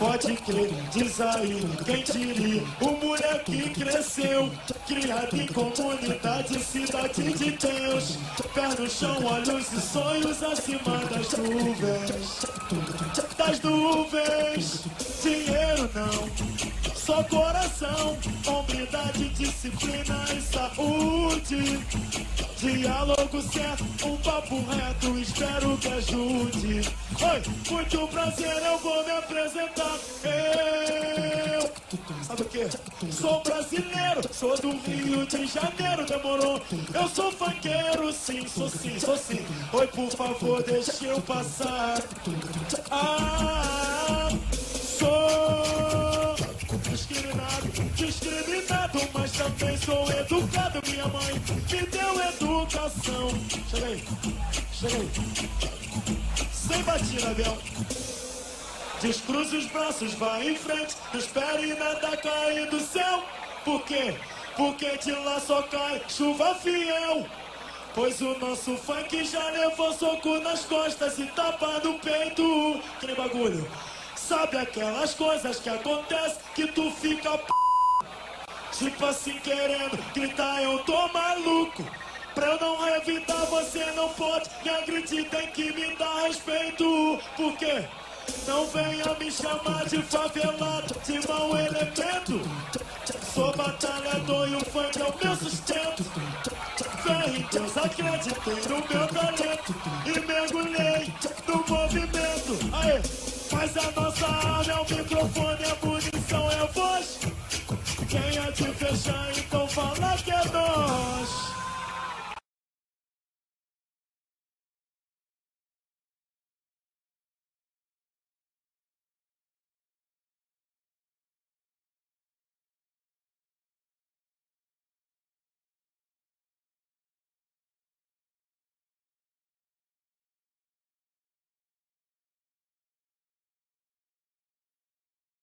Pode crer, diz aí, quem diria? O moleque cresceu, criado em comunidade, cidade de Deus. Pé no chão, olhos e sonhos acima das nuvens. Das nuvens, dinheiro não, só coração, hombridade, disciplina e saúde. Diálogo certo, um papo reto, espero que ajude. Oi, muito prazer, eu vou me apresentar. Eu, sabe o que? Sou brasileiro, sou do Rio de Janeiro, demorou? Eu sou funkeiro, sim, sou sim, sou sim. Oi, por favor, deixa eu passar. Sou discriminado, mas também sou educado. Minha mãe me deu educação. Chega aí, chega aí. Sem batida, Bel. Descruze os braços, vai em frente. Não espere nada cair do céu. Por quê? Porque de lá só cai chuva fiel. Pois o nosso funk já levou soco nas costas e tapa no peito. Que bagulho. Sabe aquelas coisas que acontecem que tu fica p... Tipo assim querendo gritar, eu tô maluco. Pra eu não revidar você não pode me agredir, tem que me dar respeito. Por quê? Não venha me chamar de favelado, de mau elemento. Sou batalhador e o funk é o meu sustento. Fé em Deus, acreditei no meu talento e mergulhei no movimento. Aê! Mas a nossa arma é o microfone, a munição é a voz. Quem há de fechar